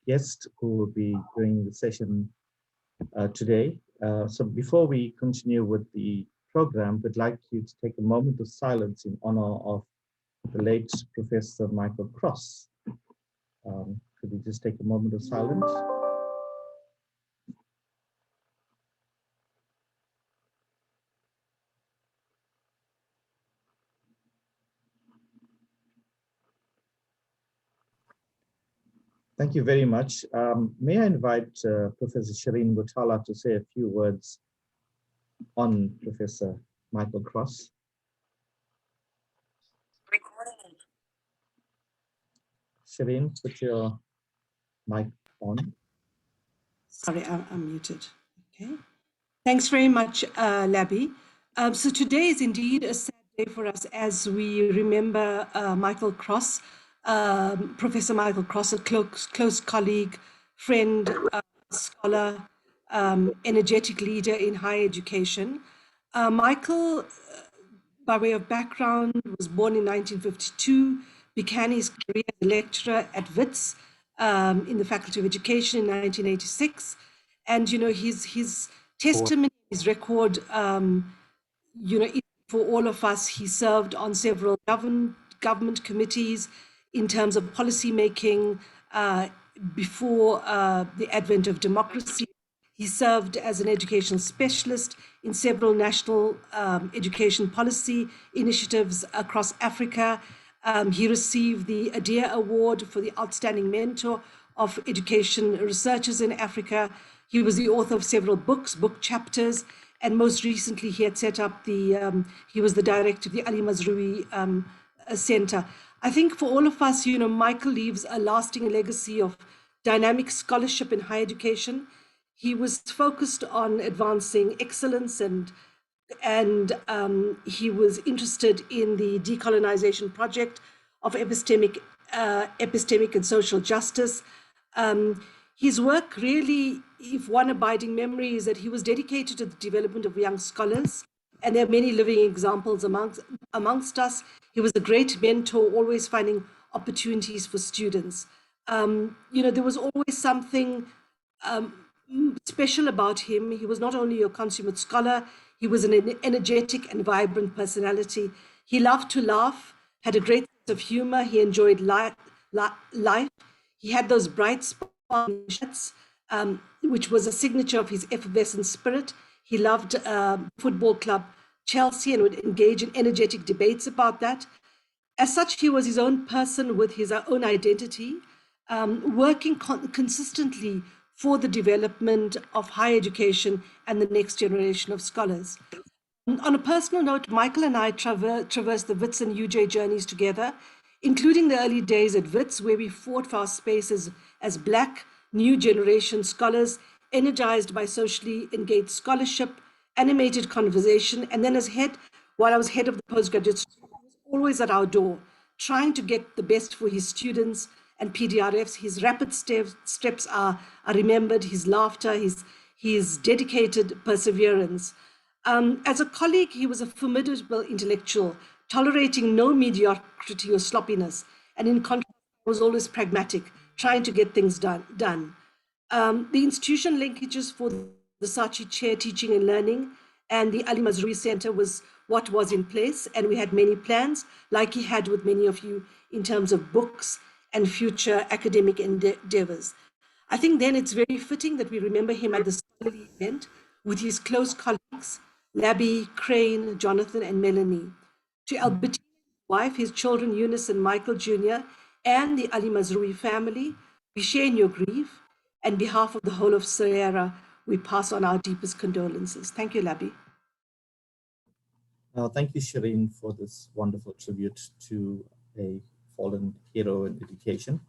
guest who will be doing the session today. So before we continue with the program, we'd like you to take a moment of silence in honor of the late Professor Michael Cross. Could we just take a moment of silence? Thank you very much. May I invite Professor Shireen Gutala to say a few words on Professor Michael Cross? Shireen, put your mic on. Sorry, I'm muted. Okay. Thanks very much, Labby. So today is indeed a sad day for us as we remember Michael Cross, Professor Michael Cross, a close colleague, friend, scholar, energetic leader in higher education. Michael, by way of background, was born in 1952, began his career as a lecturer at WITS in the Faculty of Education in 1986. And, you know, his testimony, his record, you know, for all of us, he served on several government committees in terms of policy making before the advent of democracy. He served as an educational specialist in several national education policy initiatives across Africa. He received the Adia Award for the Outstanding Mentor of Education Researchers in Africa. He was the author of several books, book chapters, and most recently he had set up he was the director of the Ali Mazrui Center. I think for all of us, you know, Michael leaves a lasting legacy of dynamic scholarship in higher education. He was focused on advancing excellence and he was interested in the decolonization project of epistemic and social justice. His work really, if one abiding memory, is that he was dedicated to the development of young scholars, and there are many living examples amongst us. He was a great mentor, always finding opportunities for students. You know, there was always something special about him. He was not only a consummate scholar, he was an energetic and vibrant personality. He loved to laugh, had a great sense of humor. He enjoyed life. He had those bright spots, which was a signature of his effervescent spirit. He loved football club Chelsea and would engage in energetic debates about that. As such, he was his own person with his own identity, working consistently for the development of higher education and the next generation of scholars. On a personal note, Michael and I traversed the WITS and UJ journeys together, including the early days at WITS, where we fought for our spaces as Black, new generation scholars, energized by socially engaged scholarship, animated conversation, and then while I was head of the postgraduate student, he was always at our door, trying to get the best for his students and PDRFs. His rapid steps are remembered, his laughter, his dedicated perseverance. As a colleague, he was a formidable intellectual, tolerating no mediocrity or sloppiness, and in contrast, was always pragmatic, trying to get things done. The institution linkages for the Saatchi Chair Teaching and Learning and the Ali Mazrui Center was what was in place, and we had many plans, like he had with many of you, in terms of books and future academic endeavors. I think then it's very fitting that we remember him at the scholarly event with his close colleagues, Labby, Crane, Jonathan, and Melanie. To Albertine, his wife, his children, Eunice and Michael Jr., and the Ali Mazrui family, we share in your grief. And on behalf of the whole of Sierra, we pass on our deepest condolences. Thank you, Labby. Thank you, Shireen, for this wonderful tribute to a fallen hero in education.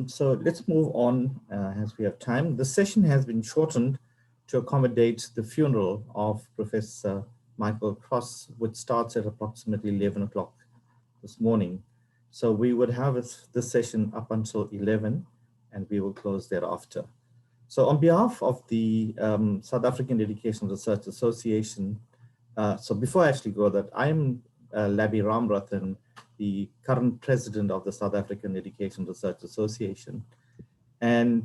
So let's move on as we have time. The session has been shortened to accommodate the funeral of Professor Michael Cross, which starts at approximately 11 o'clock this morning. So we would have this session up until 11, and we will close thereafter. So on behalf of the South African Education Research Association, so before I actually go that, I'm Labby Ramrathan, the current president of the South African Education Research Association. And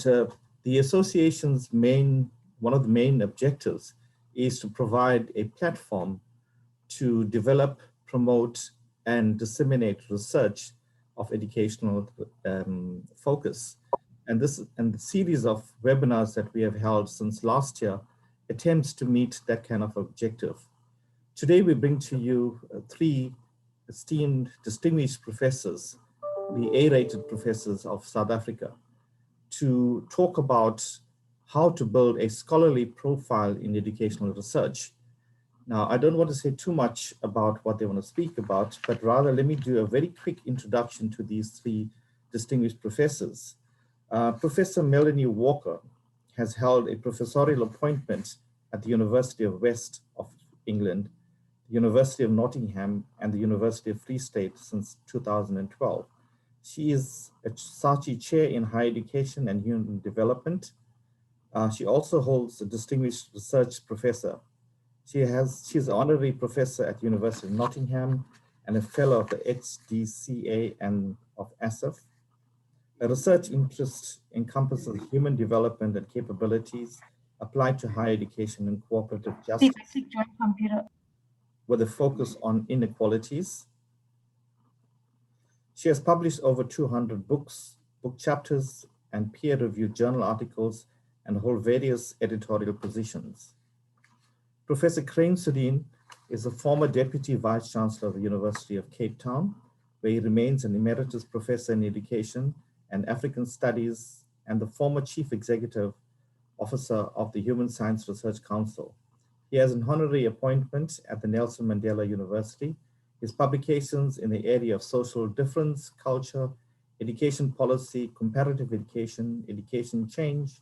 the association's one of the main objectives is to provide a platform to develop, promote, and disseminate research of educational focus. And the series of webinars that we have held since last year attempts to meet that kind of objective. Today, we bring to you three esteemed, distinguished professors, the A-rated professors of South Africa, to talk about how to build a scholarly profile in educational research. Now, I don't want to say too much about what they want to speak about, but rather let me do a very quick introduction to these three distinguished professors. Professor Melanie Walker has held a professorial appointment at the University of West of England, the University of Nottingham, and the University of Free State since 2012. She is a Saatchi Chair in Higher Education and Human Development. She also holds a Distinguished Research Professor. She's an Honorary Professor at the University of Nottingham and a Fellow of the HDCA and of ASAF. Her research interest encompasses human development and capabilities applied to higher education and cooperative justice, with a focus on inequalities. She has published over 200 books, book chapters, and peer-reviewed journal articles, and hold various editorial positions. Professor Crane Sudeen is a former Deputy Vice-Chancellor of the University of Cape Town, where he remains an Emeritus Professor in Education and African Studies, and the former Chief Executive Officer of the Human Science Research Council. He has an honorary appointment at the Nelson Mandela University. His publications in the area of social difference, culture, education policy, comparative education, education change,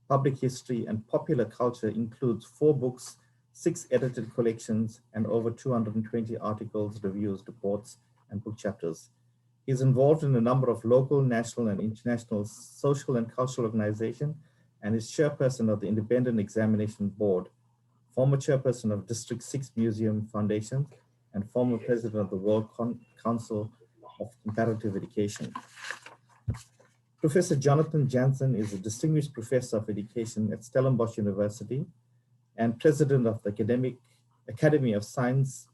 public history, and popular culture includes 4 books, 6 edited collections, and over 220 articles, reviews, reports, and book chapters. He is involved in a number of local, national, and international social and cultural organizations, and is chairperson of the Independent Examination Board, former chairperson of District 6 Museum Foundation, and former president of the World Council of Comparative Education. Professor Jonathan Jansen is a distinguished professor of education at Stellenbosch University and president of the Academy of Science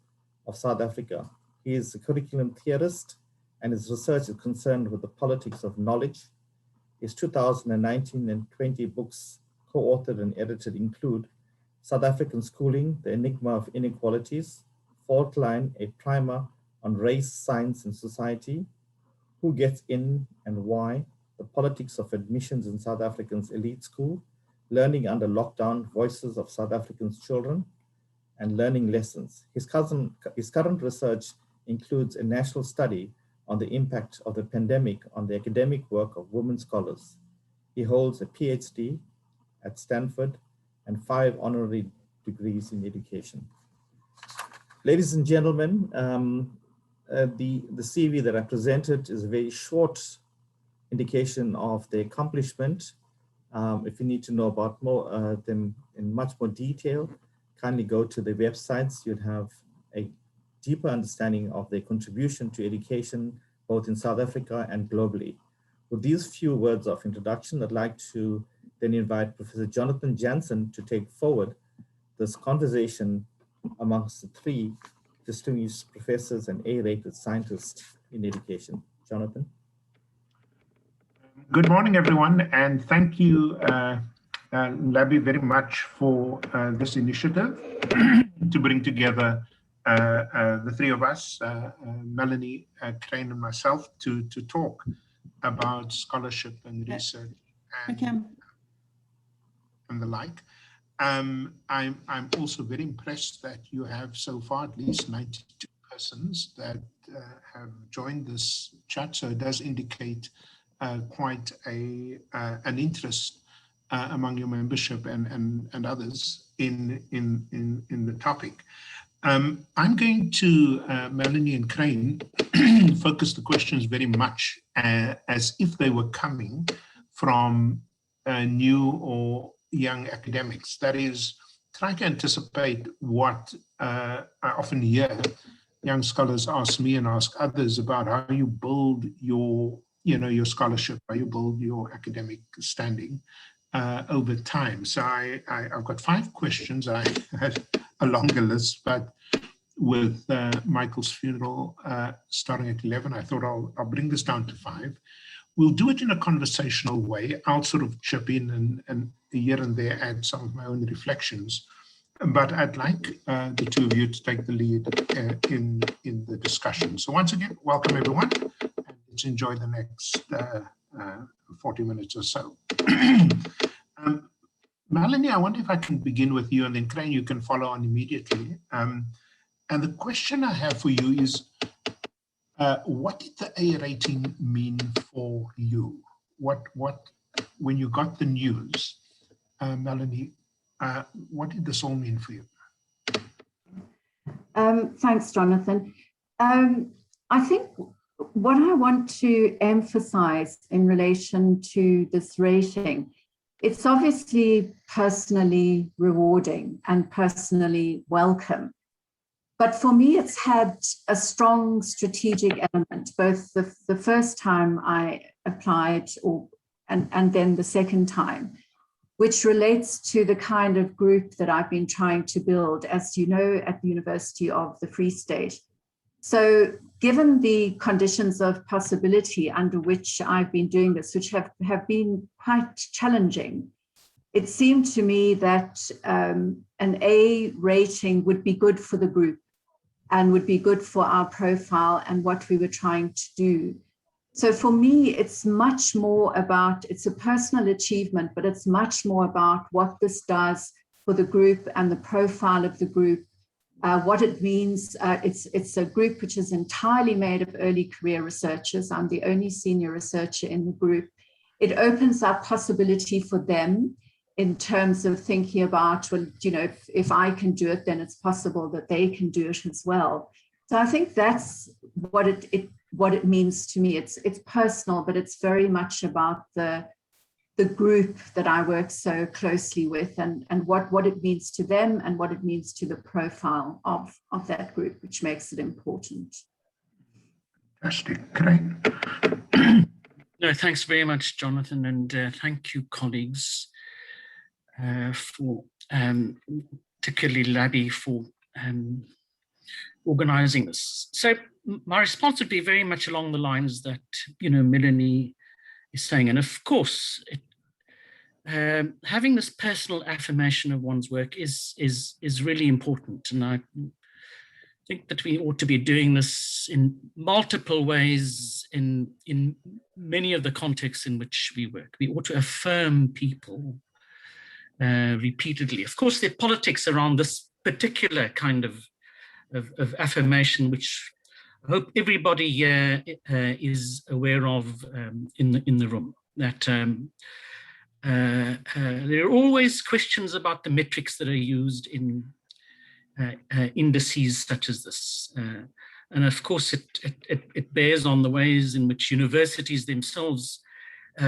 of South Africa. He is a curriculum theorist, and his research is concerned with the politics of knowledge. His 2019 and 20 books co-authored and edited include South African Schooling, The Enigma of Inequalities, Fault Line, a primer on race, science, and society, Who Gets In and Why, The Politics of Admissions in South Africa's Elite School, Learning Under Lockdown, Voices of South Africans' Children, and Learning Lessons. His current research includes a national study on the impact of the pandemic on the academic work of women scholars. He holds a PhD at Stanford and 5 honorary degrees in education. Ladies and gentlemen, the CV that I presented is a very short indication of the accomplishment. If you need to know about them in much more detail, kindly go to the websites. You'd have a deeper understanding of their contribution to education, both in South Africa and globally. With these few words of introduction, I'd like to then invite Professor Jonathan Jansen to take forward this conversation amongst the 3 distinguished professors and A-rated scientists in education. Jonathan. Good morning, everyone, and thank you, Labi, very much for this initiative to bring together the 3 of us, Melanie, Crane, and myself, to talk about scholarship and research and the like. I'm also very impressed that you have so far at least 92 persons that have joined this chat. So it does indicate quite an interest among your membership and others in the topic. I'm going to, Melanie and Crane, focus the questions very much as if they were coming from new or young academics. That is, trying to anticipate what I often hear young scholars ask me and ask others about how you build your your scholarship, how you build your academic standing over time. So I've got 5 questions. I had a longer list, but with Michael's funeral starting at 11, I thought I'll bring this down to 5. We'll do it in a conversational way. I'll sort of chip in and here and there add some of my own reflections. But I'd like the two of you to take the lead in the discussion. So once again, welcome everyone, and let's enjoy the next 40 minutes or so. Melanie, I wonder if I can begin with you, and then Crane, you can follow on immediately. And the question I have for you is, what did the A rating mean for you? When you got the news, Melanie, what did this all mean for you? Thanks, Jonathan. I think what I want to emphasize in relation to this rating, it's obviously personally rewarding and personally welcome. But for me, it's had a strong strategic element, both the first time I applied and then the second time, which relates to the kind of group that I've been trying to build, as you know, at the University of the Free State. So given the conditions of possibility under which I've been doing this, which have been quite challenging, it seemed to me that an A rating would be good for the group and would be good for our profile and what we were trying to do. So for me, it's much more about, it's a personal achievement, but it's much more about what this does for the group and the profile of the group, what it means. It's a group which is entirely made of early career researchers. I'm the only senior researcher in the group. It opens up possibility for them in terms of thinking about, well, if I can do it, then it's possible that they can do it as well. So I think that's what it means to me. It's personal, but it's very much about the group that I work so closely with, and what it means to them and what it means to the profile of that group, which makes it important. Fantastic. Crane. No, thanks very much, Jonathan, and thank you, colleagues, for particularly Labby for organizing this. So my response would be very much along the lines that Melanie is saying, and of course, having this personal affirmation of one's work is really important, and I think that we ought to be doing this in multiple ways in many of the contexts in which we work. We ought to affirm people repeatedly. Of course, there are politics around this particular kind of affirmation, which I hope everybody here is aware of in the room. That there are always questions about the metrics that are used in indices such as this, and of course it bears on the ways in which universities themselves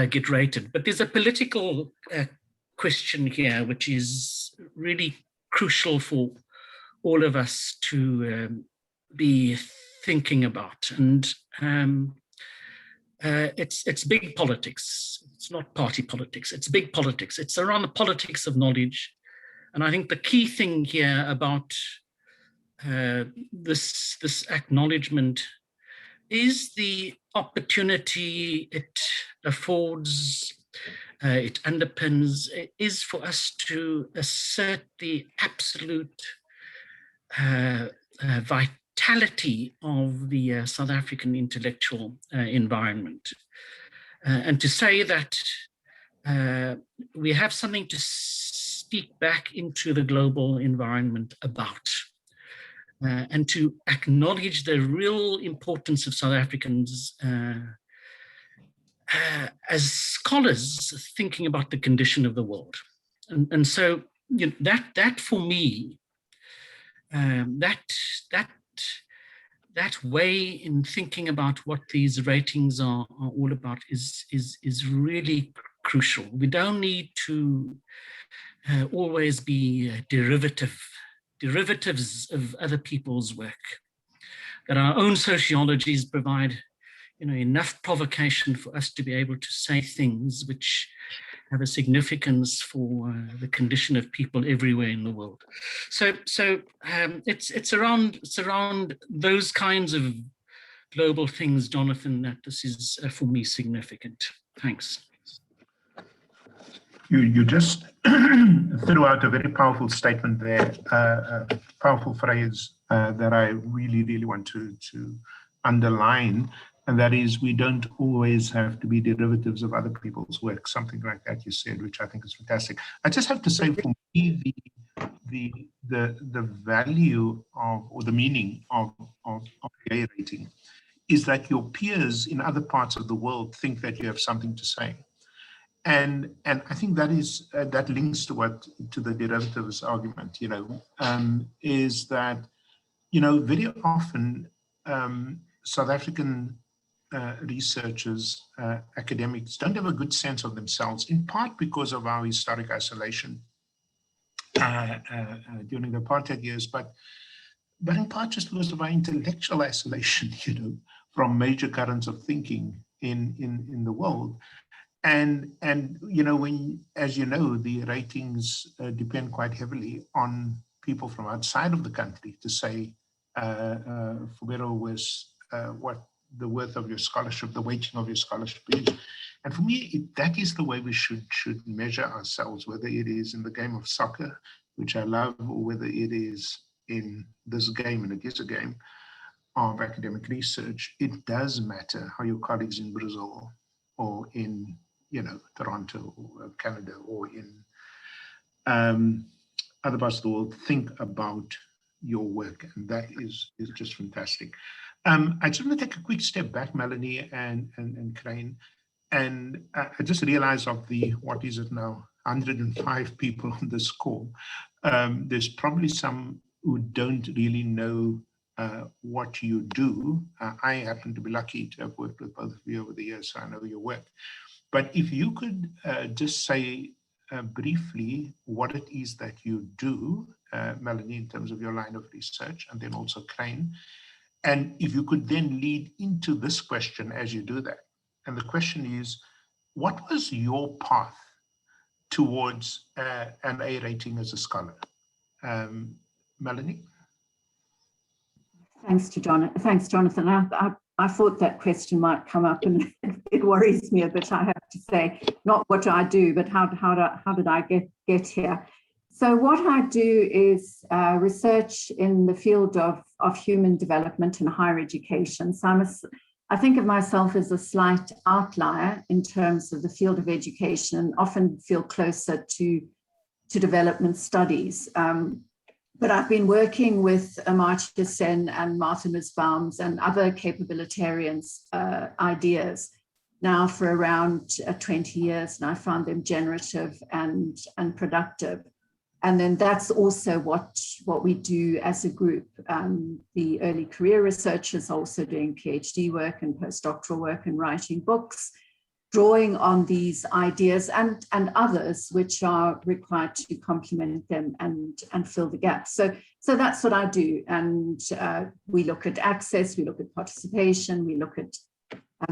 get rated. But there's a political question here, which is really crucial for all of us to be thinking about, and it's big politics. It's not party politics. It's big politics. It's around the politics of knowledge, and I think the key thing here about this acknowledgement is the opportunity it affords. It underpins, is for us to assert the absolute vitality of the South African intellectual environment, and to say that we have something to speak back into the global environment about, and to acknowledge the real importance of South Africans as scholars thinking about the condition of the world. And so that for me, that way in thinking about what these ratings are all about is really crucial. We don't need to always be derivatives of other people's work, that our own sociologies provide enough provocation for us to be able to say things which have a significance for the condition of people everywhere in the world. So it's around those kinds of global things, Jonathan, that this is for me significant. Thanks. You just threw out a very powerful statement there, a powerful phrase that I really want to underline, and that is, we don't always have to be derivatives of other people's work, something like that you said, which I think is fantastic. I just have to say, for me, the value of, or the meaning of the A rating is that your peers in other parts of the world think that you have something to say. And I think that is that links to the derivatives argument, is that, very often South African researchers, academics don't have a good sense of themselves, in part because of our historic isolation during the apartheid years, but in part just because of our intellectual isolation, from major currents of thinking in the world. And when, as you know, the ratings depend quite heavily on people from outside of the country to say, for better or worse, what the worth of your scholarship, the weighting of your scholarship is. And for me, that is the way we should measure ourselves, whether it is in the game of soccer, which I love, or whether it is in this game, and it is a game of academic research. It does matter how your colleagues in Brazil or in Toronto or Canada or in other parts of the world think about your work, and that is just fantastic. I just want to take a quick step back, Melanie and Crane, and I just realized of the, what is it now, 105 people on this call, there's probably some who don't really know what you do. I happen to be lucky to have worked with both of you over the years, so I know your work. But if you could just say briefly what it is that you do, Melanie, in terms of your line of research, and then also Crane. And if you could then lead into this question as you do that. And the question is, what was your path towards an A rating as a scholar? Melanie? Thanks, Jonathan. I thought that question might come up, and it worries me a bit, I have to say. Not what I do, but how did I get here? So what I do is research in the field of human development and higher education. So I think of myself as a slight outlier in terms of the field of education, and often feel closer to development studies. But I've been working with Amartya Sen and Martha Nussbaum and other capabilitarians' ideas now for around 20 years, and I found them generative and productive. And then that's also what we do as a group. The early career researchers are also doing PhD work and postdoctoral work and writing books, drawing on these ideas and others which are required to complement them and fill the gaps. So that's what I do. And we look at access, we look at participation, we look at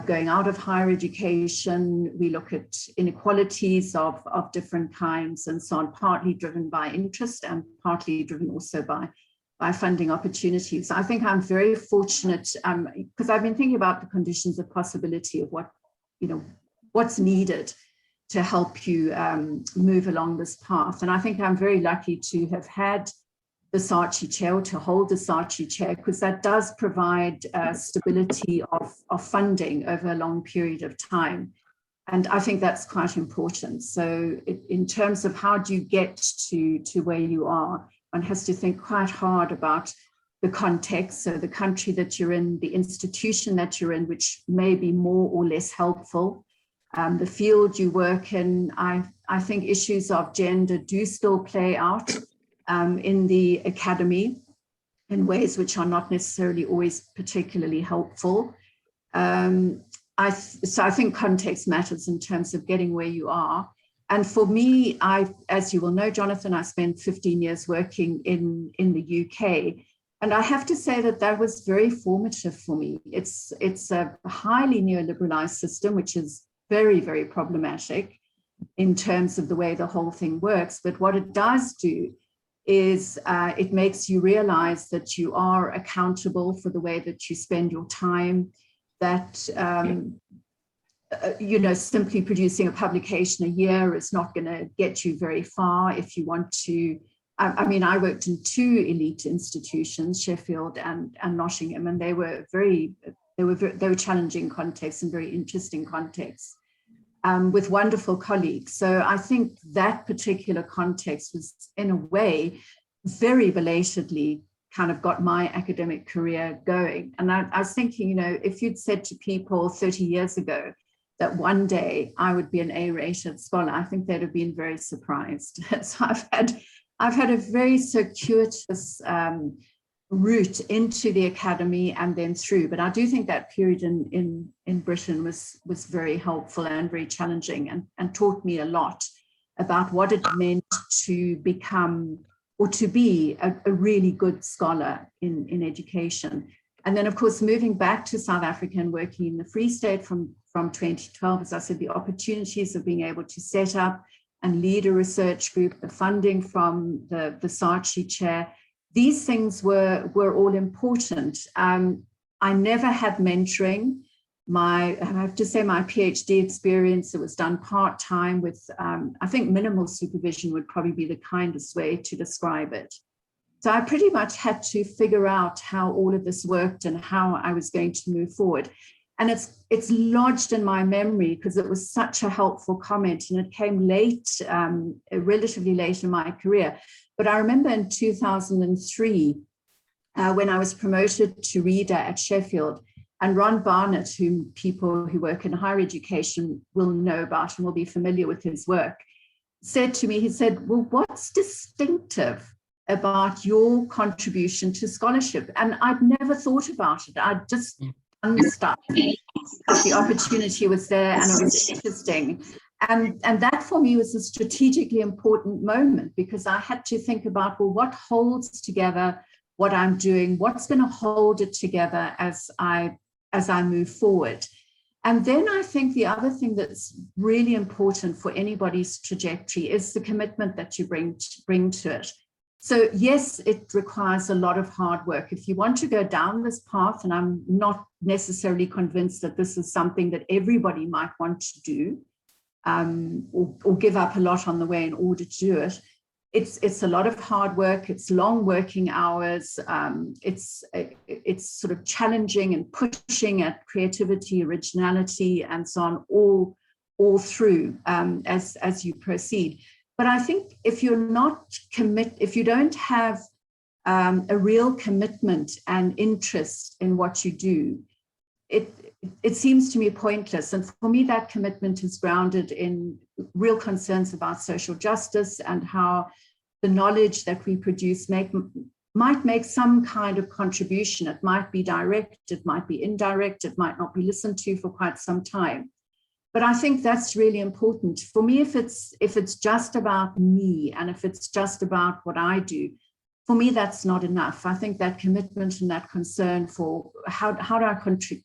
going out of higher education, we look at inequalities of different kinds and so on, partly driven by interest and partly driven also by funding opportunities. I think I'm very fortunate because I've been thinking about the conditions of possibility of what's needed to help you move along this path. And I think I'm very lucky to have had the Saatchi chair, or to hold the Saatchi chair, because that does provide stability of funding over a long period of time. And I think that's quite important. So in terms of how do you get to where you are, one has to think quite hard about the context, so the country that you're in, the institution that you're in, which may be more or less helpful, the field you work in. I think issues of gender do still play out in the academy in ways which are not necessarily always particularly helpful. So I think context matters in terms of getting where you are. And for me, as you will know, Jonathan, I spent 15 years working in the UK. And I have to say that that was very formative for me. It's a highly neoliberalized system, which is very, very problematic in terms of the way the whole thing works. But what it does do is it makes you realize that you are accountable for the way that you spend your time, that simply producing a publication a year is not going to get you very far if you want to. I mean, I worked in two elite institutions, Sheffield and Nottingham, and they were challenging contexts and very interesting contexts with wonderful colleagues. So I think that particular context was, in a way, very belatedly kind of got my academic career going. And I was thinking, if you'd said to people 30 years ago that one day I would be an A-rated scholar, I think they'd have been very surprised. So I've had a very circuitous route into the academy and then through, but I do think that period in Britain was very helpful and very challenging and taught me a lot about what it meant to become or to be a really good scholar in education. And then, of course, moving back to South Africa and working in the Free State from 2012, as I said, the opportunities of being able to set up and lead a research group, the funding from the Saatchi chair, these things were all important. I never had mentoring. I have to say my PhD experience, it was done part-time with, I think minimal supervision would probably be the kindest way to describe it. So I pretty much had to figure out how all of this worked and how I was going to move forward. And it's lodged in my memory because it was such a helpful comment, and it came late, relatively late in my career. But I remember in 2003, when I was promoted to reader at Sheffield, and Ron Barnett, whom people who work in higher education will know about and will be familiar with his work, said to me, he said, well, what's distinctive about your contribution to scholarship? And I'd never thought about it. I'd just stuff. The opportunity was there and it was interesting. And that for me was a strategically important moment, because I had to think about, well, what holds together what I'm doing? What's going to hold it together as I move forward? And then I think the other thing that's really important for anybody's trajectory is the commitment that you bring to it. So yes, it requires a lot of hard work. If you want to go down this path, and I'm not necessarily convinced that this is something that everybody might want to do, or give up a lot on the way in order to do it, it's a lot of hard work. It's long working hours. It's sort of challenging and pushing at creativity, originality, and so on, all through as you proceed. But I think if you don't have a real commitment and interest in what you do, it seems to me pointless. And for me, that commitment is grounded in real concerns about social justice and how the knowledge that we produce might make some kind of contribution. It might be direct, it might be indirect, it might not be listened to for quite some time. But I think that's really important. For me, if it's just about me and if it's just about what I do, for me, that's not enough. I think that commitment and that concern for how do I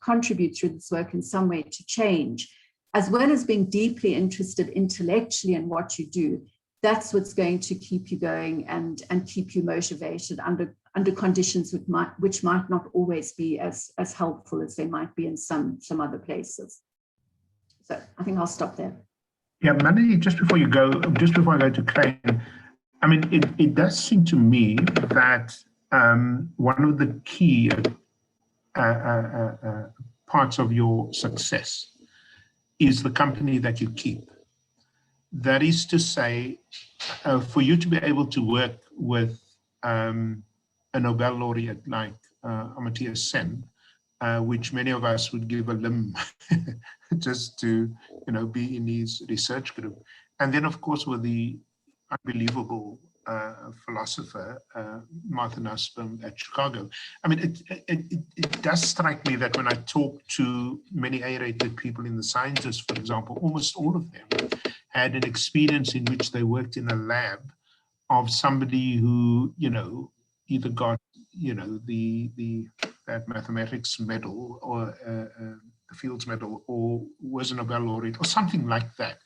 contribute through this work in some way to change, as well as being deeply interested intellectually in what you do, that's what's going to keep you going and keep you motivated under conditions which might not always be as helpful as they might be in some other places. So I think I'll stop there. Yeah, Melanie, just before I go to Klein, I mean, it does seem to me that one of the key parts of your success is the company that you keep. That is to say, for you to be able to work with a Nobel laureate like Amartya Sen, which many of us would give a limb just to, be in his research group. And then, of course, with the unbelievable philosopher, Martha Nussbaum at Chicago. I mean, it does strike me that when I talk to many A-rated people in the sciences, for example, almost all of them had an experience in which they worked in a lab of somebody who, either got you know, that mathematics medal or the Fields Medal or was a Nobel laureate or something like that.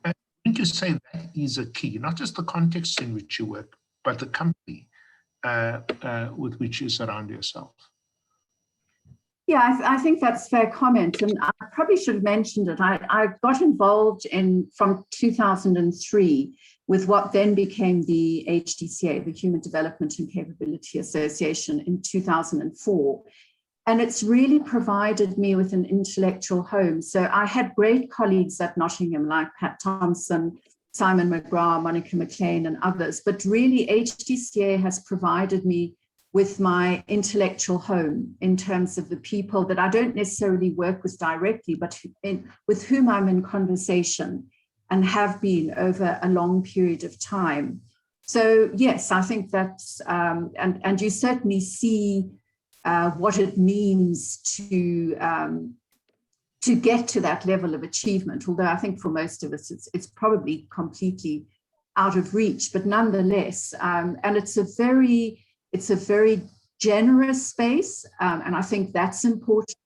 I think you say that is a key, not just the context in which you work, but the company with which you surround yourself. Yeah, I think that's a fair comment. And I probably should have mentioned it. I got involved from 2003 with what then became the HDCA, the Human Development and Capability Association, in 2004. And it's really provided me with an intellectual home. So I had great colleagues at Nottingham like Pat Thompson, Simon McGrath, Monica McLean, and others. But really, HDCA has provided me with my intellectual home in terms of the people that I don't necessarily work with directly, but with whom I'm in conversation and have been over a long period of time. So yes, I think that's, and you certainly see what it means to get to that level of achievement, although I think for most of us, it's probably completely out of reach, but nonetheless, and it's a very generous space, and I think that's important,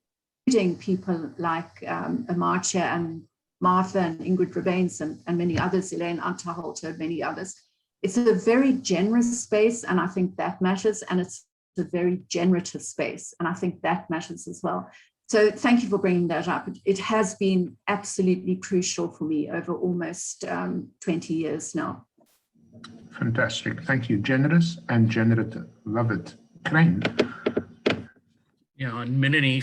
including people like Amartya and Martha and Ingrid Rebains and many others, Elaine Unterholter and many others. It's a very generous space, and I think that matters, and it's a very generative space, and I think that matters as well. So thank you for bringing that up. It has been absolutely crucial for me over almost 20 years now. Fantastic. Thank you. Generous and generative. Love it. Crane. Yeah, and Melanie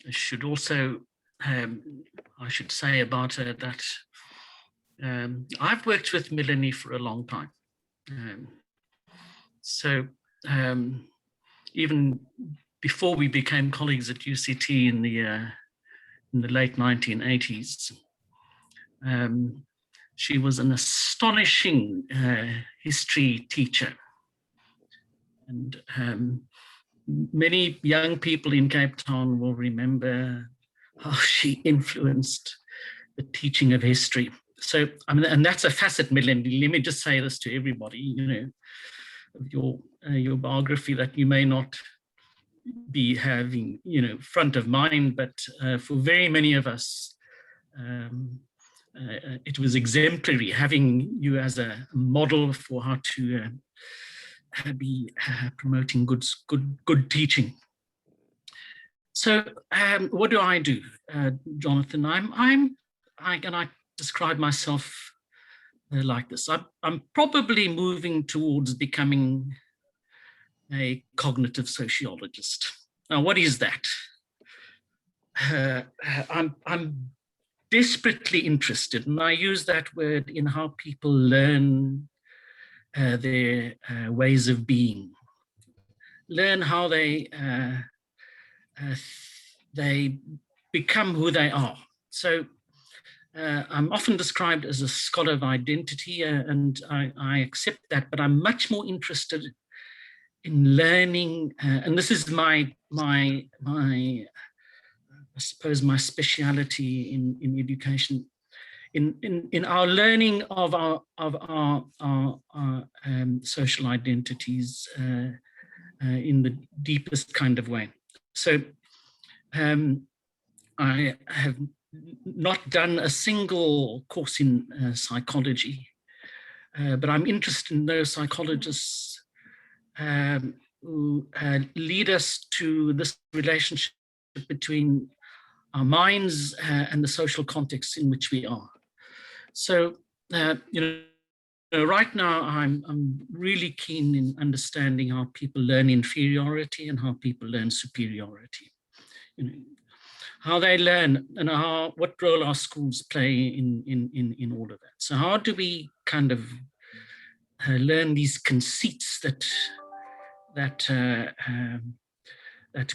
should also, I should say about her that I've worked with Melanie for a long time. Even before we became colleagues at UCT in the late 1980s, she was an astonishing history teacher. And many young people in Cape Town will remember how she influenced the teaching of history. So, I mean, and that's a facet, Melanie. Let me just say this to everybody, you know, of your biography that you may not be having, you know, front of mind, but for very many of us, it was exemplary having you as a model for how to be promoting good teaching. So what do I do, Jonathan? I describe myself like this. I'm probably moving towards becoming a cognitive sociologist. Now, what is that? I'm desperately interested, and I use that word, in how people learn their ways of being, learn how they become who they are. So I'm often described as a scholar of identity, and I accept that, but I'm much more interested in learning, and this is my I suppose my speciality in education, in our learning of our social identities in the deepest kind of way. So I have not done a single course in psychology, but I'm interested in those psychologists who lead us to this relationship between our minds and the social context in which we are. So, you know, right now I'm really keen in understanding how people learn inferiority and how people learn superiority. You know, how they learn and what role our schools play in all of that. So how do we kind of learn these conceits that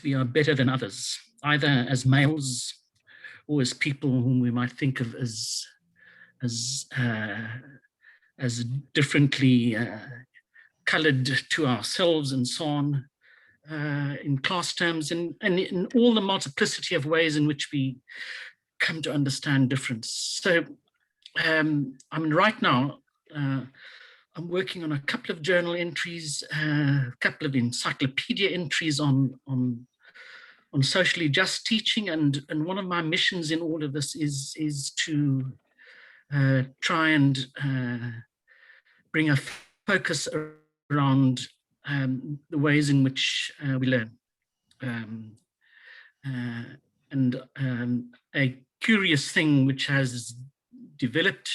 we are better than others, either as males or as people whom we might think of as differently colored to ourselves and so on, in class terms, and in all the multiplicity of ways in which we come to understand difference. So, I mean, right now, I'm working on a couple of journal entries, a couple of encyclopedia entries on socially just teaching, and one of my missions in all of this is to try and bring a focus around the ways in which we learn. And a curious thing which has developed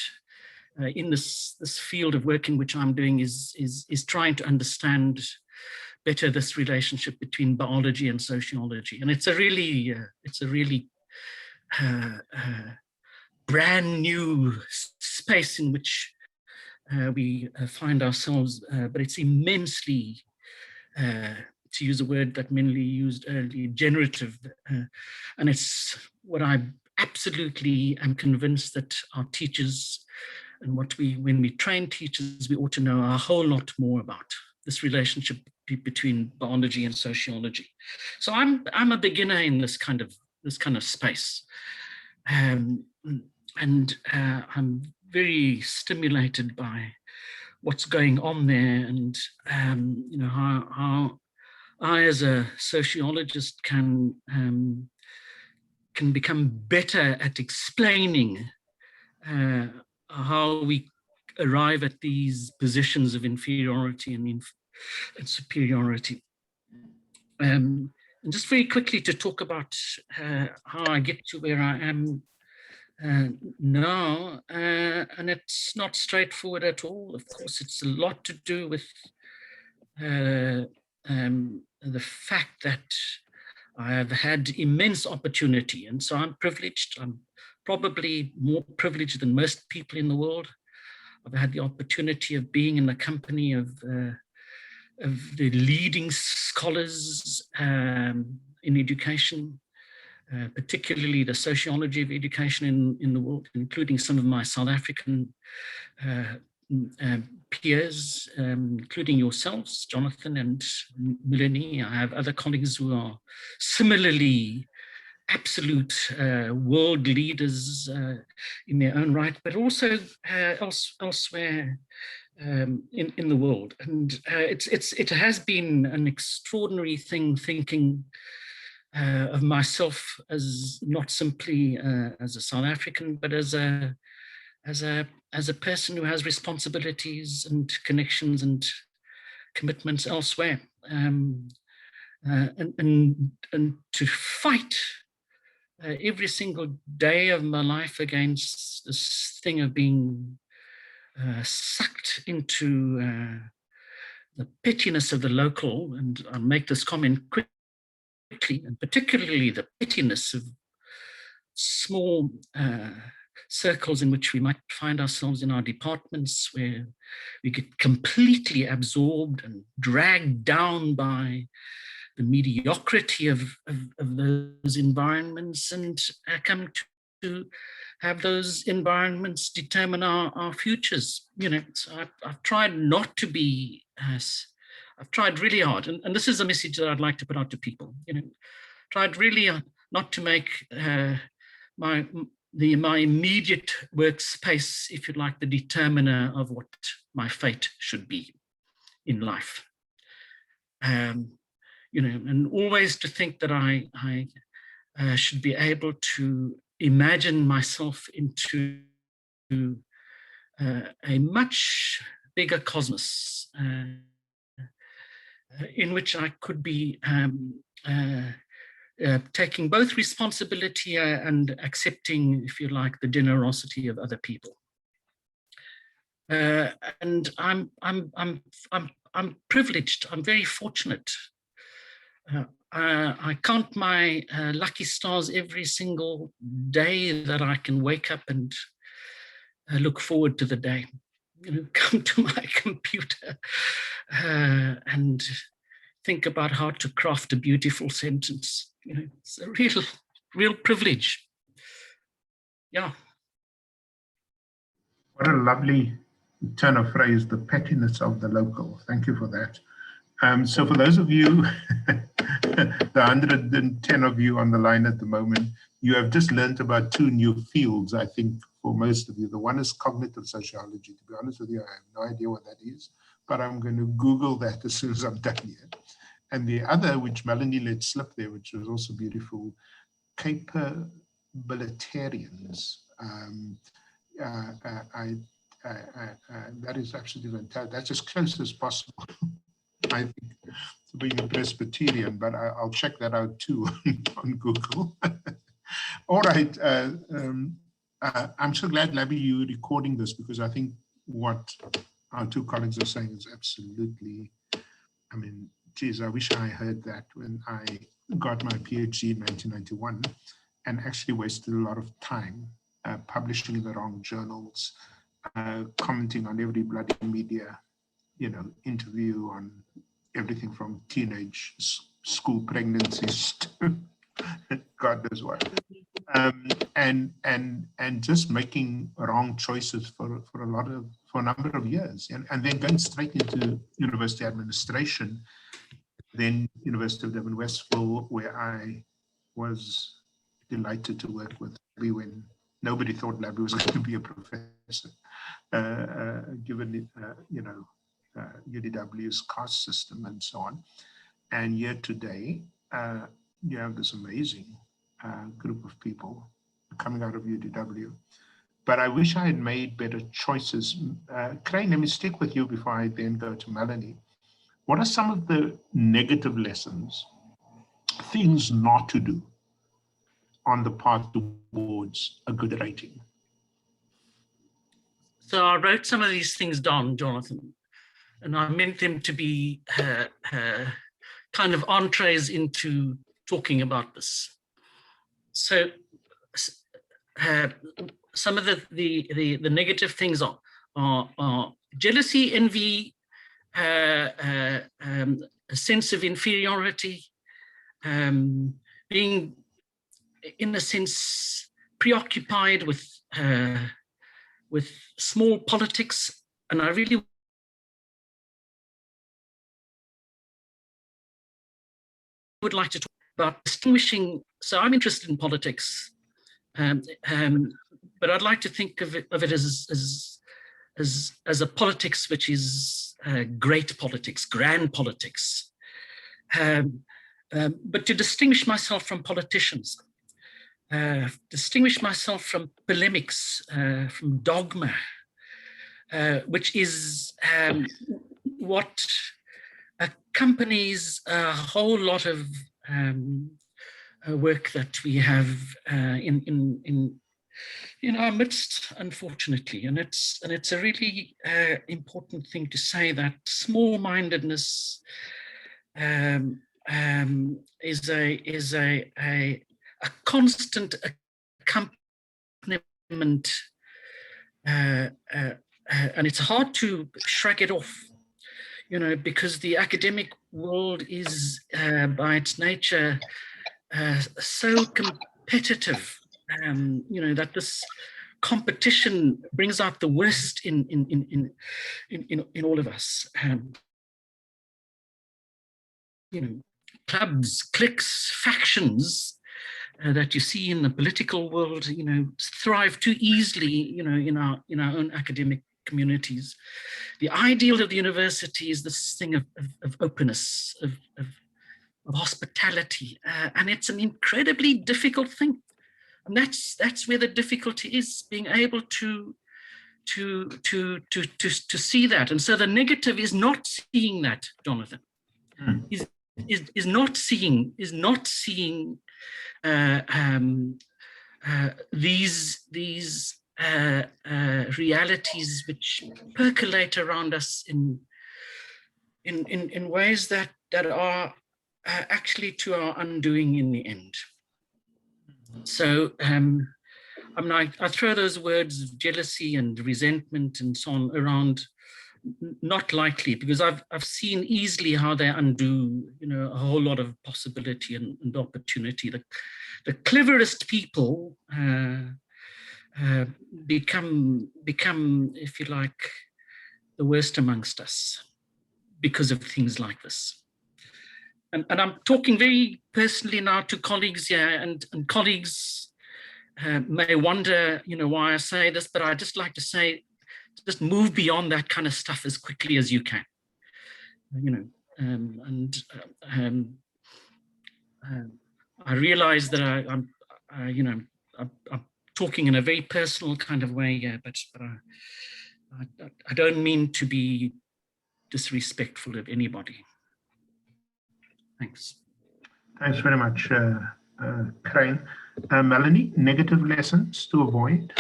in this field of work in which I'm doing is trying to understand better this relationship between biology and sociology. And it's a really brand new space in which we find ourselves, but it's immensely, to use a word that Minley used earlier, generative. And it's what I absolutely am convinced that our teachers and when we train teachers, we ought to know a whole lot more about this relationship between biology and sociology. So I'm a beginner in this kind of space. And I'm very stimulated by what's going on there, and how I, as a sociologist, can become better at explaining how we arrive at these positions of inferiority and superiority. And just very quickly to talk about how I get to where I am now, and it's not straightforward at all. Of course, it's a lot to do with the fact that I have had immense opportunity, and so I'm privileged. I'm probably more privileged than most people in the world. I've had the opportunity of being in the company of the leading scholars in education, particularly the sociology of education in the world, including some of my South African peers, including yourselves, Jonathan and Melanie. I have other colleagues who are similarly absolute world leaders in their own right, but also elsewhere in the world. And it has been an extraordinary thing thinking of myself as not simply as a South African, but as a person who has responsibilities and connections and commitments elsewhere, and to fight every single day of my life against this thing of being sucked into the pettiness of the local. And I'll make this comment quickly, and particularly the pettiness of small circles in which we might find ourselves in our departments, where we get completely absorbed and dragged down by the mediocrity of those environments, and come to have those environments determine our futures. So I've tried not to be I've tried really hard, and this is a message that I'd like to put out to people. Tried really not to make my immediate workspace, if you like, the determiner of what my fate should be in life. And always to think that I should be able to imagine myself into a much bigger cosmos in which I could be taking both responsibility and accepting, if you like, the generosity of other people. And I'm privileged. I'm very fortunate. I count my lucky stars every single day that I can wake up and look forward to the day. Come to my computer and think about how to craft a beautiful sentence. It's a real privilege. Yeah. What a lovely turn of phrase, the pettiness of the local. Thank you for that. So for those of you, the 110 of you on the line at the moment, you have just learned about 2 new fields, I think, for most of you. The one is cognitive sociology. To be honest with you, I have no idea what that is, but I'm going to Google that as soon as I'm done here. And the other, which Melanie let slip there, which was also beautiful, capabilitarians. That is absolutely fantastic. That's as close as possible, I think, to being a Presbyterian, but I'll check that out too on Google. All right. I'm so glad, Labby, you're recording this, because I think what our two colleagues are saying is absolutely, I mean, geez, I wish I heard that when I got my PhD in 1991 and actually wasted a lot of time publishing in the wrong journals, commenting on every bloody media, interview on everything from teenage school pregnancies to God knows what, and just making wrong choices for a number of years, and then going straight into university administration, then University of Durban Westville, where I was delighted to work with Labby when nobody thought Labby was going to be a professor, given UDW's caste system and so on. And yet today, you have this amazing group of people coming out of UDW. But I wish I had made better choices. Crane, let me stick with you before I then go to Melanie. What are some of the negative lessons, things not to do on the path towards a good rating? So I wrote some of these things down, Jonathan, and I meant them to be kind of entrees into talking about this. So some of the negative things are jealousy, envy, a sense of inferiority, being, in a sense, preoccupied with small politics, and I really would like to talk about distinguishing. So I'm interested in politics, but I'd like to think of it as a politics which is great politics, grand politics. But to distinguish myself from politicians, distinguish myself from polemics, from dogma, which is what accompanies a whole lot of work that we have in our midst, unfortunately, and it's a really important thing to say that small-mindedness is a constant accompaniment, and it's hard to shrug it off, because the academic world is, by its nature, so competitive, that this competition brings out the worst in all of us. Clubs, cliques, factions that you see in the political world, thrive too easily, in our own academic communities. The ideal of the university is this thing of openness, of hospitality, and it's an incredibly difficult thing. And that's where the difficulty is, being able to see that. And so the negative is not seeing that, Jonathan. Is not seeing these realities which percolate around us in ways that are actually to our undoing in the end. So I throw those words of jealousy and resentment and so on around, not lightly, because I've seen easily how they undo, a whole lot of possibility and opportunity. The cleverest people become, if you like, the worst amongst us because of things like this. And I'm talking very personally now to colleagues here, and colleagues, may wonder, why I say this, but I just like to say, just move beyond that kind of stuff as quickly as you can. I realize that I'm talking in a very personal kind of way, but I don't mean to be disrespectful of anybody. Thanks. Thanks very much, Crane. Melanie, negative lessons to avoid.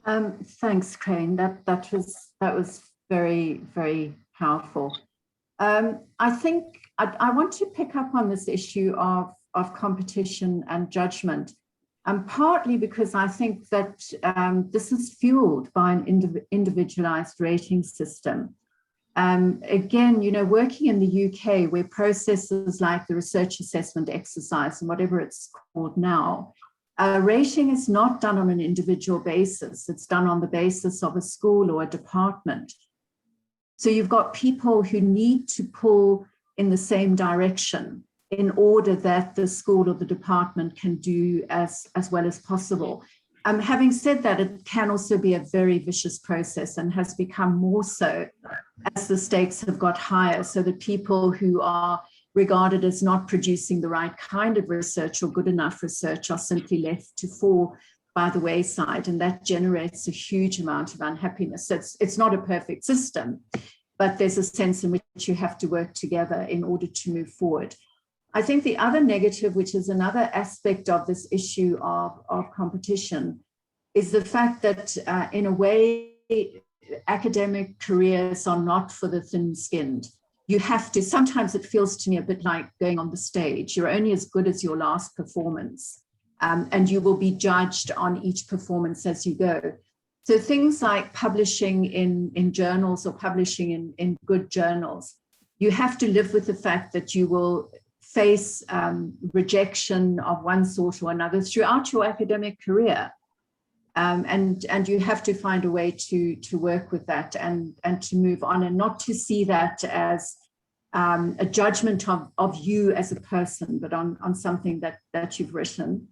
Thanks, Crane. That was very, very powerful. I think I want to pick up on this issue of competition and judgment, partly because I think that this is fueled by an individualized rating system. Again, working in the UK, where processes like the research assessment exercise and whatever it's called now, rating is not done on an individual basis. It's done on the basis of a school or a department. So you've got people who need to pull in the same direction in order that the school or the department can do as well as possible. Having said that, it can also be a very vicious process and has become more so as the stakes have got higher, so that people who are regarded as not producing the right kind of research or good enough research are simply left to fall by the wayside, and that generates a huge amount of unhappiness. So it's not a perfect system, but there's a sense in which you have to work together in order to move forward. I think the other negative, which is another aspect of this issue of competition, is the fact that in a way, academic careers are not for the thin-skinned. You have to, sometimes it feels to me a bit like going on the stage. You're only as good as your last performance, and you will be judged on each performance as you go. So things like publishing in journals or publishing in good journals, you have to live with the fact that you will face rejection of one sort or another throughout your academic career. And you have to find a way to work with that and to move on, and not to see that as a judgment of you as a person, but on something that you've written.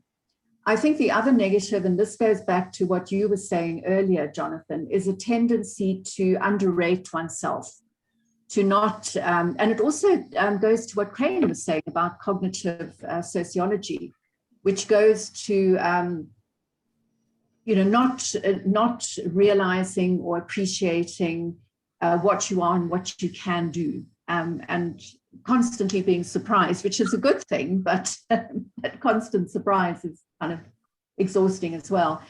I think the other negative, and this goes back to what you were saying earlier, Jonathan, is a tendency to underrate oneself, to not, and it also goes to what Crane was saying about cognitive sociology, which goes to, not realizing or appreciating what you are and what you can do, and constantly being surprised, which is a good thing, but that constant surprise is kind of exhausting as well.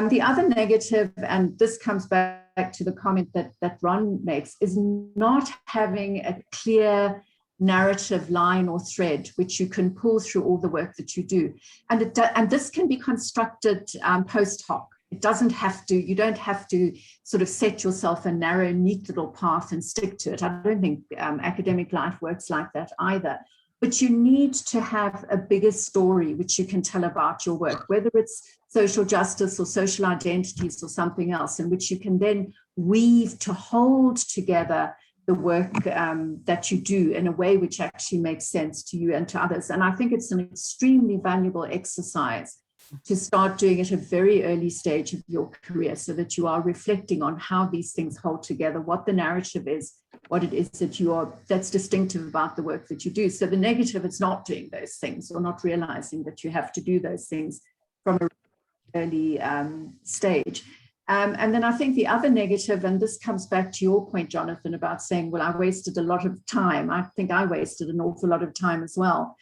The other negative, and this comes back to the comment that Ron makes, is not having a clear narrative line or thread which you can pull through all the work that you do. And this can be constructed post hoc. It doesn't have to, you don't have to sort of set yourself a narrow, neat little path and stick to it. I don't think academic life works like that either. But you need to have a bigger story which you can tell about your work, whether it's social justice or social identities or something else, in which you can then weave to hold together the work that you do in a way which actually makes sense to you and to others. And I think it's an extremely valuable exercise to start doing at a very early stage of your career, so that you are reflecting on how these things hold together, what the narrative is, what it is that that's distinctive about the work that you do. So the negative is not doing those things or not realizing that you have to do those things from an early stage. And then I think the other negative, and this comes back to your point, Jonathan, about saying, well, I wasted a lot of time. I think I wasted an awful lot of time as well.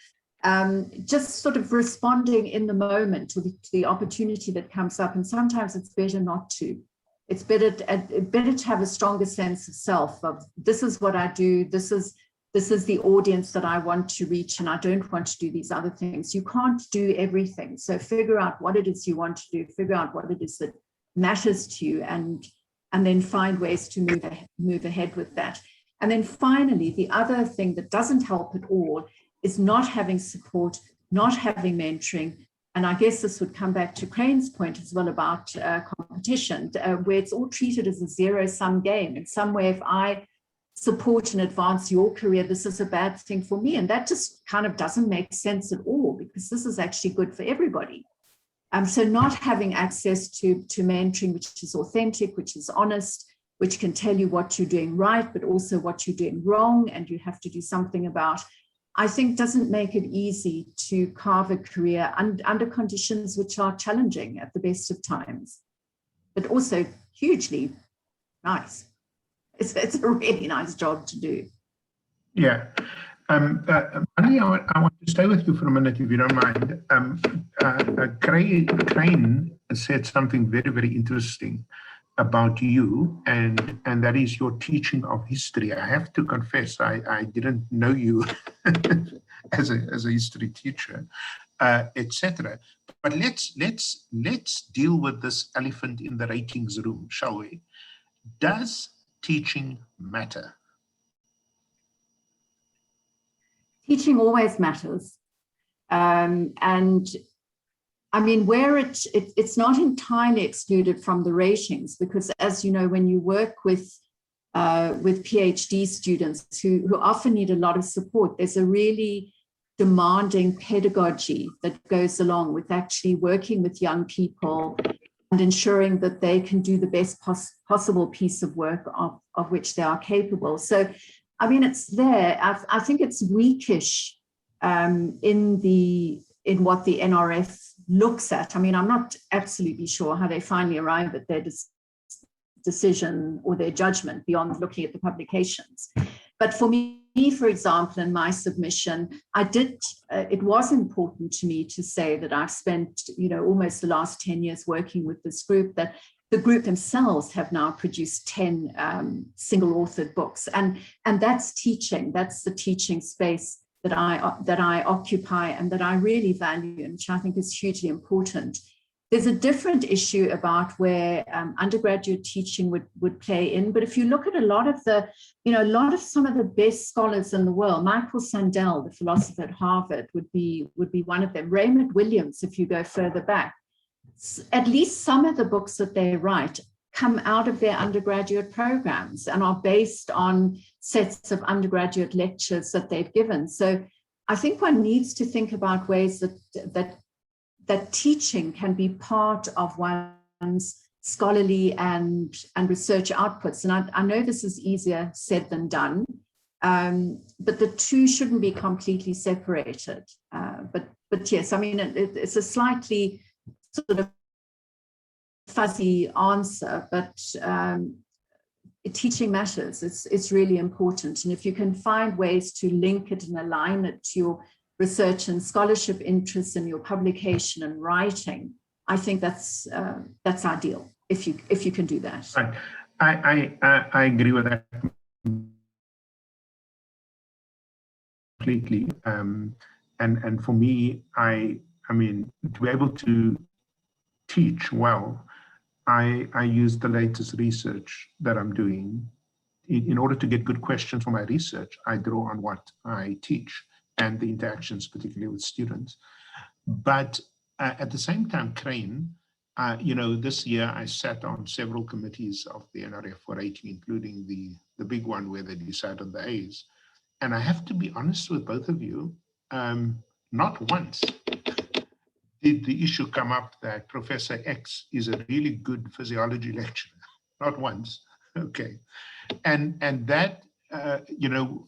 Just sort of responding in the moment to the opportunity that comes up. And sometimes it's better not to. It's better to have a stronger sense of self, of this is what I do, this is the audience that I want to reach, and I don't want to do these other things. You can't do everything. So figure out what it is you want to do, figure out what it is that matters to you, and then find ways to move ahead with that. And then finally, the other thing that doesn't help at all is not having support, not having mentoring. And I guess this would come back to Crane's point as well about competition, where it's all treated as a zero-sum game. In some way, if I support and advance your career, this is a bad thing for me. And that just kind of doesn't make sense at all, because this is actually good for everybody. So not having access to mentoring, which is authentic, which is honest, which can tell you what you're doing right, but also what you're doing wrong, and you have to do something about, I think doesn't make it easy to carve a career under conditions which are challenging at the best of times, but also hugely nice. It's a really nice job to do. Yeah. Melanie, I want to stay with you for a minute, if you don't mind. Crane said something very, very interesting about you, and that is your teaching of history. I have to confess, I didn't know you as a history teacher, etc. But let's deal with this elephant in the ratings room, shall we? Does teaching matter? Teaching always matters. And I mean, where it's not entirely excluded from the ratings, because as you know, when you work with PhD students who often need a lot of support, there's a really demanding pedagogy that goes along with actually working with young people and ensuring that they can do the best possible piece of work of which they are capable. So, I mean, it's there. I think it's weakish in what the NRF looks at. I mean, I'm not absolutely sure how they finally arrive at their decision or their judgment beyond looking at the publications. But for me, for example, in my submission, it was important to me to say that I've spent, almost the last 10 years working with this group, that the group themselves have now produced 10 single-authored books. And that's teaching. That's the teaching space that I occupy and that I really value, and which I think is hugely important. There's a different issue about where undergraduate teaching would play in. But if you look at a lot of some of the best scholars in the world, Michael Sandel, the philosopher at Harvard, would be one of them. Raymond Williams, if you go further back, at least some of the books that they write come out of their undergraduate programs and are based on sets of undergraduate lectures that they've given. So I think one needs to think about ways that teaching can be part of one's scholarly and research outputs. And I know this is easier said than done, but the two shouldn't be completely separated. But yes, I mean, it's a slightly sort of fuzzy answer, but teaching matters. It's really important. And if you can find ways to link it and align it to your research and scholarship interests and your publication and writing, I think that's ideal if you can do that. Right. I agree with that completely. And for me, I mean, to be able to teach well, I use the latest research that I'm doing. In order to get good questions for my research, I draw on what I teach and the interactions, particularly with students. But at the same time, Crane, this year I sat on several committees of the NRF for rating, including the big one where they decide on the A's. And I have to be honest with both of you, not once did the issue come up that Professor X is a really good physiology lecturer. Not once. Okay. And that,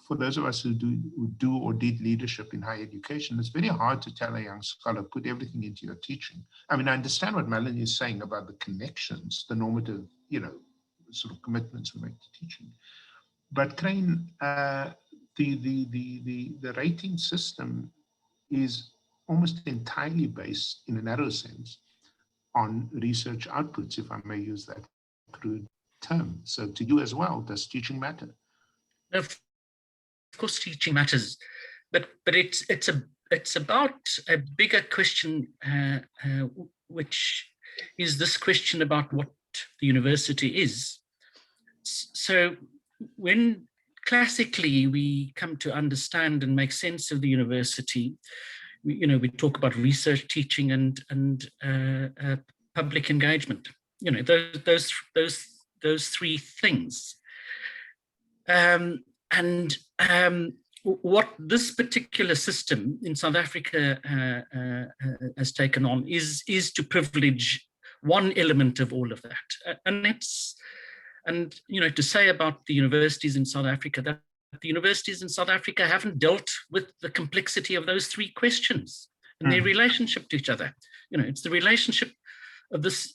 for those of us who do or did leadership in higher education, it's very hard to tell a young scholar, put everything into your teaching. I mean, I understand what Melanie is saying about the connections, the normative, sort of commitments we make to teaching. But Crane, the rating system is almost entirely based, in a narrow sense, on research outputs, if I may use that crude term. So to you as well, does teaching matter? Of course, teaching matters, but it's about a bigger question, which is this question about what the university is. So when classically we come to understand and make sense of the university, we talk about research, teaching, and public engagement. Those three things. And what this particular system in South Africa has taken on is to privilege one element of all of that, and to say about the universities in South Africa that the universities in South Africa haven't dealt with the complexity of those three questions and their relationship to each other. It's the relationship of this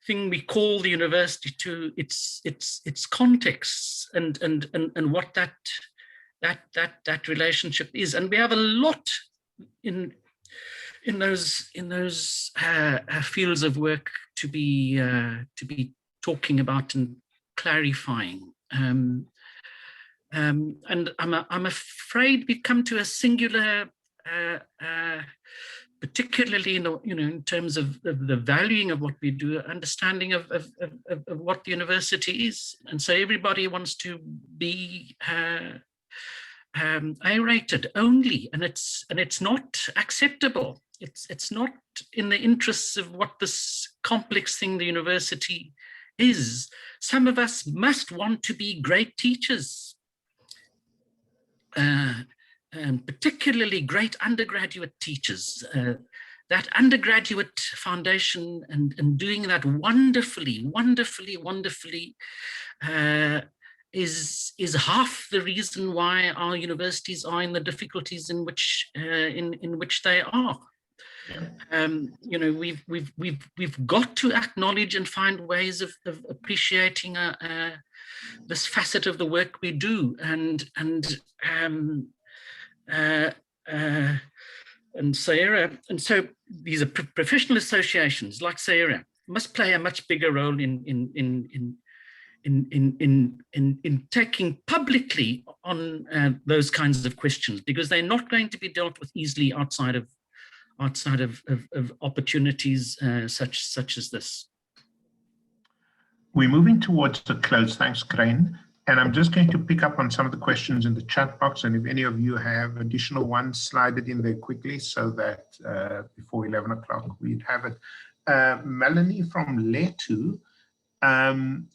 thing we call the university to its contexts and what that relationship is. And we have a lot in those fields of work to be talking about and clarifying. And I'm afraid we've come to a singular, particularly in terms of the valuing of what we do, understanding of what the university is, and so everybody wants to be A-rated only, and it's not acceptable. It's not in the interests of what this complex thing the university is. Some of us must want to be great teachers, and particularly great undergraduate teachers. That undergraduate foundation and doing that wonderfully is half the reason why our universities are in the difficulties in which they are. Yeah. We've got to acknowledge and find ways of appreciating this facet of the work we do, and SAERA, and so these are professional associations like SAERA must play a much bigger role in taking publicly on those kinds of questions, because they're not going to be dealt with easily outside of opportunities such as this. We're moving towards the close. Thanks, Crane. And I'm just going to pick up on some of the questions in the chat box. And if any of you have additional ones, slide it in there quickly so that before 11 o'clock we'd have it. Melanie from Letu,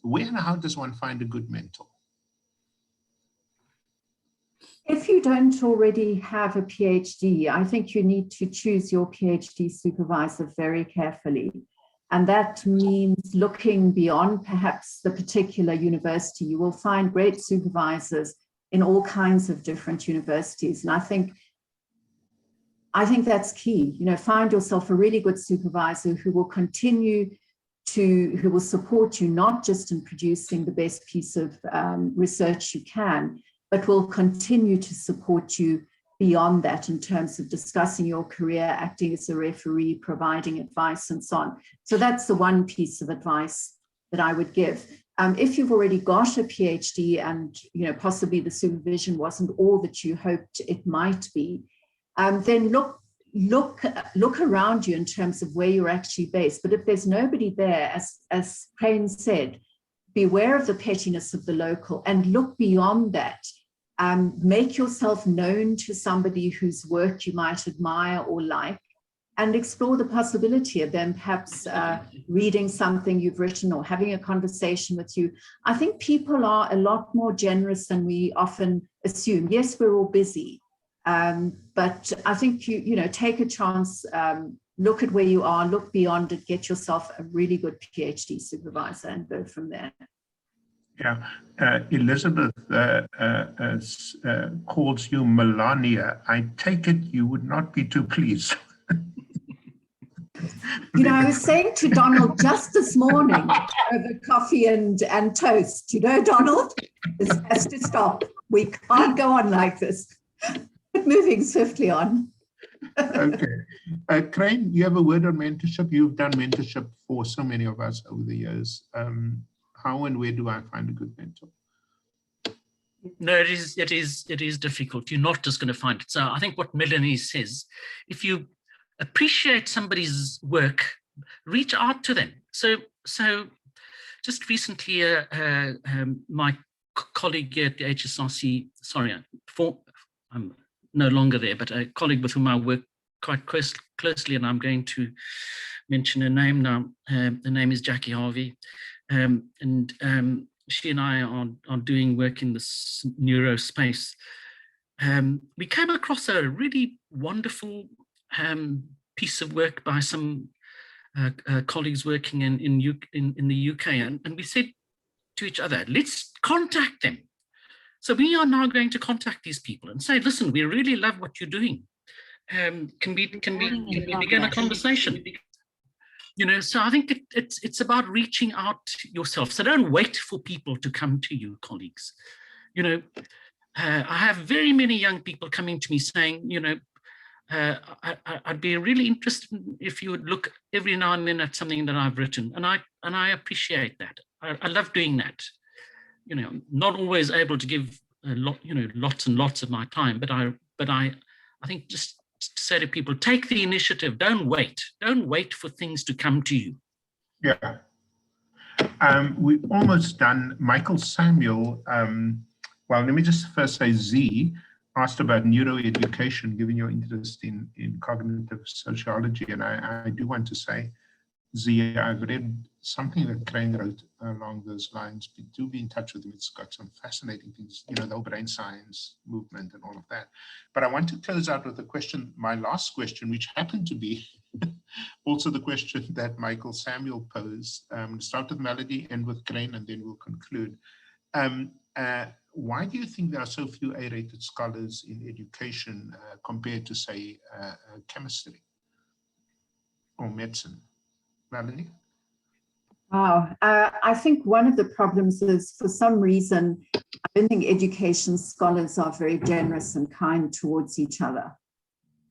where and how does one find a good mentor? If you don't already have a PhD, I think you need to choose your PhD supervisor very carefully. And that means looking beyond perhaps the particular university. You will find great supervisors in all kinds of different universities. And I think that's key. Find yourself a really good supervisor who will who will support you, not just in producing the best piece of research you can, but will continue to support you beyond that in terms of discussing your career, acting as a referee, providing advice, and so on. So that's the one piece of advice that I would give. If you've already got a PhD and possibly the supervision wasn't all that you hoped it might be, then look around you in terms of where you're actually based. But if there's nobody there, as Crane said, beware of the pettiness of the local and look beyond that. Make yourself known to somebody whose work you might admire or like, and explore the possibility of them perhaps reading something you've written or having a conversation with you. I think people are a lot more generous than we often assume. Yes, we're all busy, but I think you take a chance, look at where you are, look beyond it, get yourself a really good PhD supervisor and go from there. Yeah, Elizabeth calls you Melania. I take it you would not be too pleased. I was saying to Donald just this morning over coffee and toast, Donald, this has to stop. We can't go on like this. But moving swiftly on. Okay. Crane, you have a word on mentorship. You've done mentorship for so many of us over the years. How and where do I find a good mentor? No, it is difficult. You're not just going to find it. So I think what Melanie says, if you appreciate somebody's work, reach out to them. So just recently, my colleague here at the HSRC, I'm no longer there, but a colleague with whom I work quite closely, and I'm going to mention her name now. Her name is Jackie Harvey. And she and I are doing work in this neurospace. we came across a really wonderful piece of work by some colleagues working in the UK, and we said to each other, let's contact them. So we are now going to contact these people and say, listen, we really love what you're doing. Can we begin a conversation? You know, so I think it's about reaching out yourself. So don't wait for people to come to you, colleagues. You know, I have very many young people coming to me saying, you know, I'd be really interested if you would look every now and then at something that I've written, and I appreciate that. I love doing that. You know, I'm not always able to give a lot, you know, lots and lots of my time, but I think just to say to people, take the initiative. Don't wait for things to come to you. Yeah. We're almost done. Michael Samuel, well, let me just first say Z asked about neuroeducation, given your interest in cognitive sociology. And I do want to say, Z, I've read something that Crane wrote along those lines. Do be in touch with him. It's got some fascinating things, you know, the whole brain science movement and all of that. But I want to close out with a question, my last question, which happened to be also the question that Michael Samuel posed. Start with Melody, end with Crane, and then we'll conclude. Why do you think there are so few A-rated scholars in education compared to, say, chemistry or medicine? Melanie? Wow. I think one of the problems is, for some reason, I don't think education scholars are very generous and kind towards each other.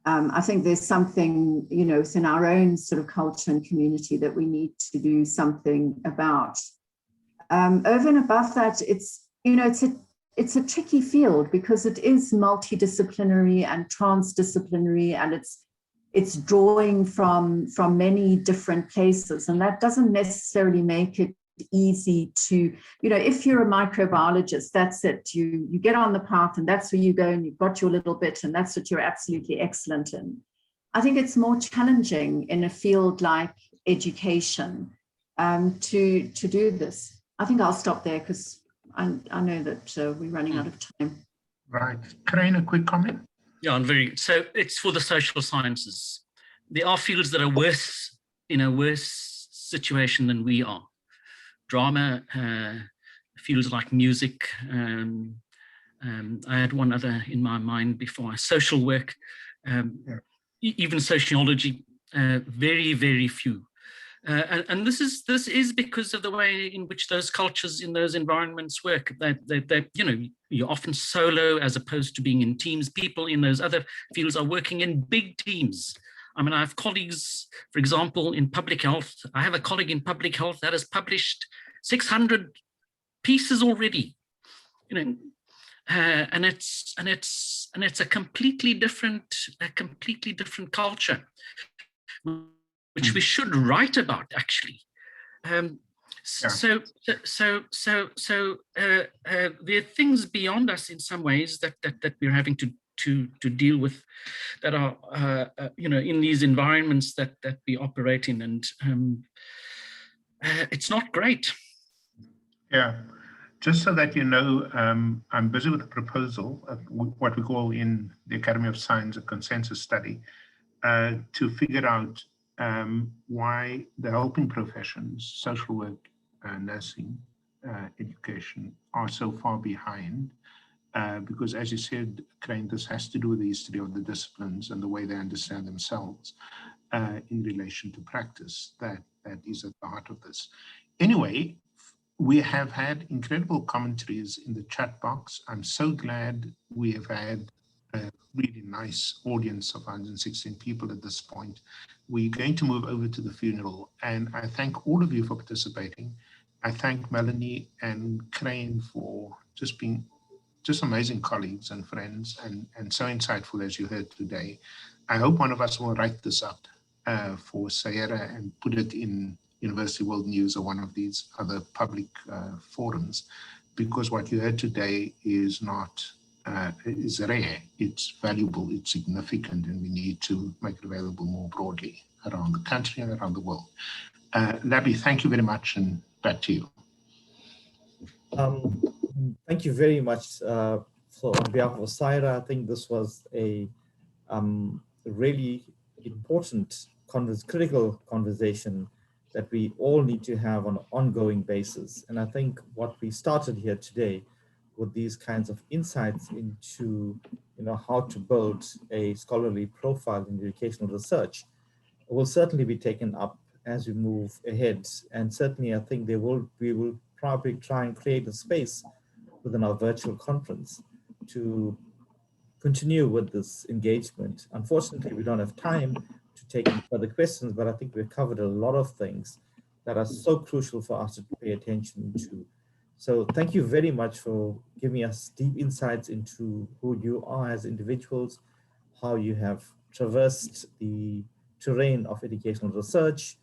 I think there's something, you know, within our own sort of culture and community that we need to do something about. Over and above that, it's, you know, it's a tricky field because it is multidisciplinary and transdisciplinary, and it's drawing from many different places, and that doesn't necessarily make it easy to, you know, if you're a microbiologist, that's it. You get on the path and that's where you go, and you've got your little bit, and that's what you're absolutely excellent in. I think it's more challenging in a field like education to do this. I think I'll stop there because I know that we're running out of time. Right. Crane, a quick comment? Yeah, so it's for the social sciences. There are fields that are worse, in a worse situation than we are. Drama, fields like music. I had one other in my mind before. Social work, even sociology, very, very few. And this is because of the way in which those cultures in those environments work. That you know, you're often solo as opposed to being in teams. People in those other fields are working in big teams. I mean, I have colleagues, for example, in public health. I have a colleague in public health that has published 600 pieces already. You know, and it's a completely different culture, which we should write about, actually. So there are things beyond us in some ways that we're having to deal with, that are you know, in these environments that we operate in, and it's not great. Yeah. Just so that you know, I'm busy with a proposal of what we call in the Academy of Science a consensus study to figure out why the helping professions, social work, nursing, education, are so far behind. Because as you said, Crane, this has to do with the history of the disciplines and the way they understand themselves in relation to practice. That is at the heart of this. Anyway, we have had incredible commentaries in the chat box. I'm so glad we have had a really nice audience of 116 people at this point. We're going to move over to the funeral, and I thank all of you for participating. I thank Melanie and Crane for just being just amazing colleagues and friends, and so insightful as you heard today. I hope one of us will write this up for SAIRA and put it in University World News or one of these other public forums, because what you heard today is not is rare, it's valuable, it's significant, and we need to make it available more broadly around the country and around the world. Labby, thank you very much, and back to you. Thank you very much, So on behalf of Saira, I think this was a really important, critical conversation that we all need to have on an ongoing basis. And I think what we started here today with these kinds of insights into how to build a scholarly profile in educational research will certainly be taken up as we move ahead. And certainly I think we will probably try and create a space within our virtual conference to continue with this engagement. Unfortunately, we don't have time to take any further questions, but I think we've covered a lot of things that are so crucial for us to pay attention to. So thank you very much for giving us deep insights into who you are as individuals, how you have traversed the terrain of educational research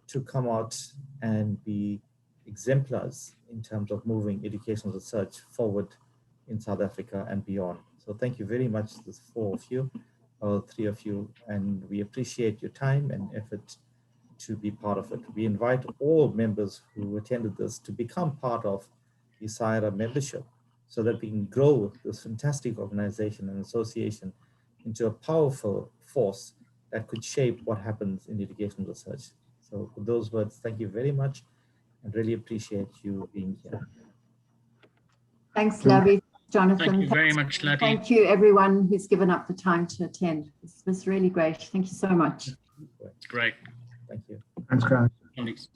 to come out and be exemplars in terms of moving educational research forward in South Africa and beyond. So thank you very much, the four of you, or three of you, and we appreciate your time and effort to be part of it. We invite all members who attended this to become part of the Saira membership so that we can grow this fantastic organization and association into a powerful force that could shape what happens in educational research. So with those words, thank you very much and really appreciate you being here. Thanks, Labi. Jonathan. Thank you very much, Labi. Thank you, everyone who's given up the time to attend. This was really great. Thank you so much. Great. Thank you. Thanks, guys. Thanks.